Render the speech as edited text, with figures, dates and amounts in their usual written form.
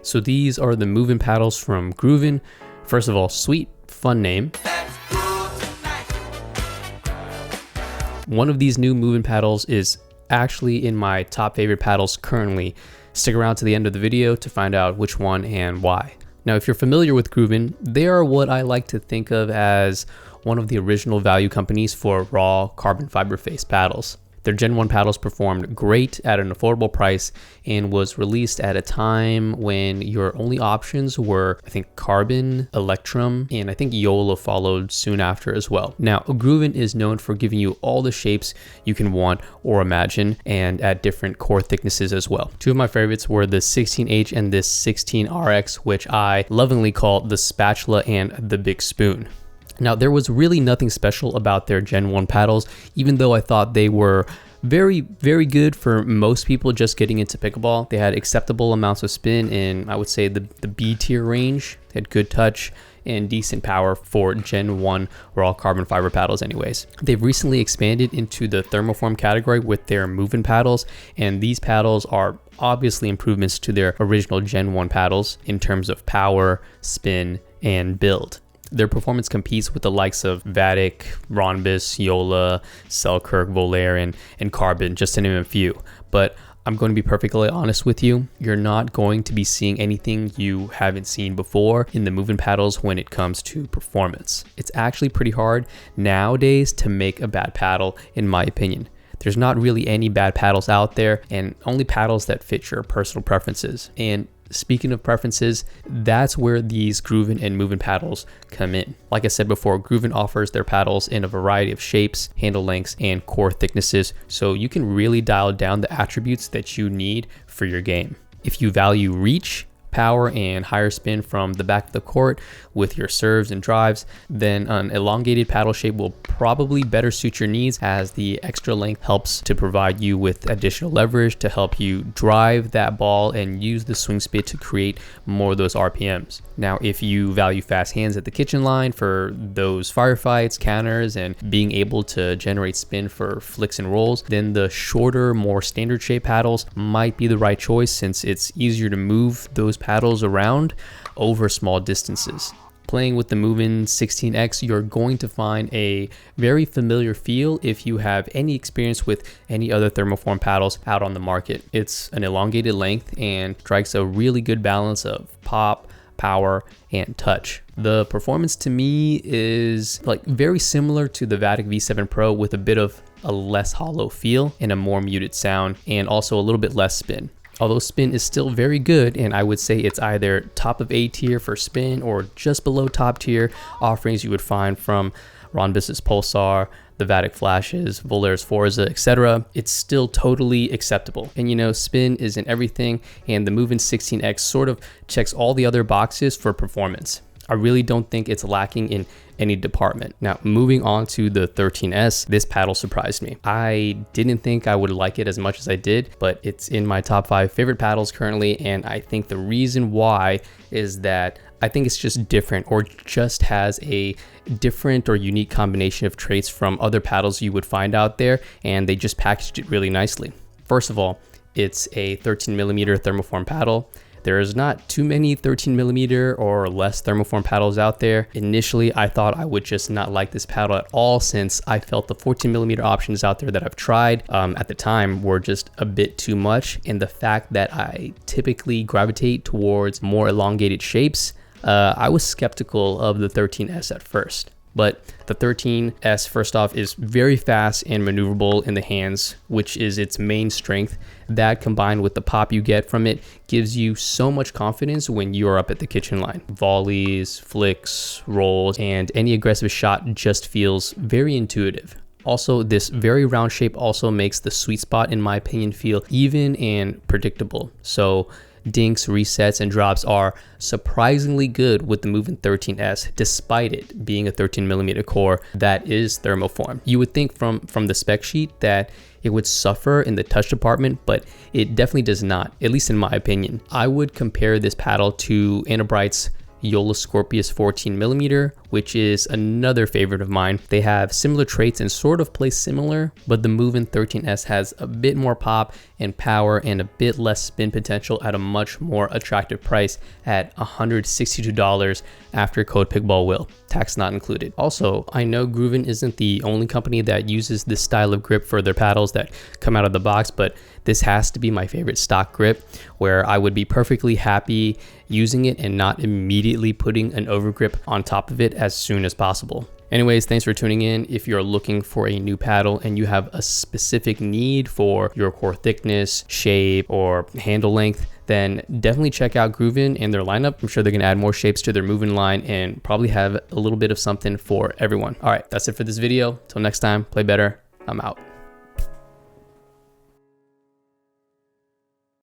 So these are the MUVN paddles from GRUVN. First of all, sweet, fun name. One of these new MUVN paddles is actually in my top favorite paddles currently. Stick around to the end of the video to find out which one and why. Now, if you're familiar with GRUVN, they are what I like to think of as one of the original value companies for raw carbon fiber face paddles. Their Gen 1 paddles performed great at an affordable price and was released at a time when your only options were, I think, Carbon, Electrum, and I think Yola followed soon after as well. Now, GRUVN is known for giving you all the shapes you can want or imagine, and at different core thicknesses as well. Two of my favorites were the 16H and this 16RX, which I lovingly call the spatula and the big spoon. Now, there was really nothing special about their Gen 1 paddles, even though I thought they were very, very good for most people just getting into pickleball. They had acceptable amounts of spin in, I would say, the B tier range. They had good touch and decent power for Gen 1 raw carbon fiber paddles anyways. They've recently expanded into the Thermoformed category with their MUVN paddles, and these paddles are obviously improvements to their original Gen 1 paddles in terms of power, spin, and build. Their performance competes with the likes of Vatic, Ronbus, Yola, SELKIRK, Volaire, and Carbon, just to name a few. But I'm going to be perfectly honest with you, you're not going to be seeing anything you haven't seen before in the MUVN paddles when it comes to performance. It's actually pretty hard nowadays to make a bad paddle, in my opinion. There's not really any bad paddles out there, and only paddles that fit your personal preferences. And speaking of preferences, that's where these GRUVN and MUVN paddles come in. Like I said before, GRUVN offers their paddles in a variety of shapes, handle lengths, and core thicknesses, so you can really dial down the attributes that you need for your game. If you value reach, power, and higher spin from the back of the court with your serves and drives, then an elongated paddle shape will probably better suit your needs, as the extra length helps to provide you with additional leverage to help you drive that ball and use the swing speed to create more of those RPMs. Now, if you value fast hands at the kitchen line for those firefights, counters, and being able to generate spin for flicks and rolls, then the shorter, more standard shape paddles might be the right choice, since it's easier to move those paddles around over small distances. Playing with the MUVN 16X, you're going to find a very familiar feel if you have any experience with any other thermoform paddles out on the market. It's an elongated length and strikes a really good balance of pop, power, and touch. The performance to me is like very similar to the Vatic V7 Pro, with a bit of a less hollow feel and a more muted sound, and also a little bit less spin. Although spin is still very good, and I would say it's either top of A tier for spin or just below top tier offerings you would find from Ronbus's Pulsar, the Vatic Flashes, Volaire's Forza, etc. It's still totally acceptable. And you know, spin isn't everything, and the MUVN 16X sort of checks all the other boxes for performance. I really don't think it's lacking in any department. Now, moving on to the 13S, this paddle surprised me. I didn't think I would like it as much as I did, but it's in my top 5 favorite paddles currently, and I think the reason why is that I think it's just different, or just has a different or unique combination of traits from other paddles you would find out there, and they just packaged it really nicely. First of all, it's a 13mm thermoform paddle. There's not too many 13mm or less thermoform paddles out there. Initially, I thought I would just not like this paddle at all, since I felt the 14mm options out there that I've tried at the time were just a bit too much. And the fact that I typically gravitate towards more elongated shapes, I was skeptical of the 13S at first. But the 13S, first off, is very fast and maneuverable in the hands, which is its main strength. That, combined with the pop you get from it, gives you so much confidence when you're up at the kitchen line. Volleys, flicks, rolls, and any aggressive shot just feels very intuitive. Also, this very round shape also makes the sweet spot, in my opinion, feel even and predictable. So dinks, resets, and drops are surprisingly good with the MUVN 13S, despite it being a 13mm core that is thermoformed. You would think from the spec sheet that it would suffer in the touch department, but it definitely does not, at least in my opinion. I would compare this paddle to Anabrite's Yola Scorpius 14mm, which is another favorite of mine. They have similar traits and sort of play similar, but the MUVN 13S has a bit more pop and power and a bit less spin potential at a much more attractive price at $162 after code PICKLEBALLWILL, tax not included. Also, I know GRUVN isn't the only company that uses this style of grip for their paddles that come out of the box, but this has to be my favorite stock grip, where I would be perfectly happy using it and not immediately putting an overgrip on top of it as soon as possible. Anyways, thanks for tuning in. If you're looking for a new paddle and you have a specific need for your core thickness, shape, or handle length, then definitely check out GRUVN and their lineup. I'm sure they're gonna add more shapes to their MUVN line and probably have a little bit of something for everyone. All right, that's it for this video. Till next time, play better. I'm out.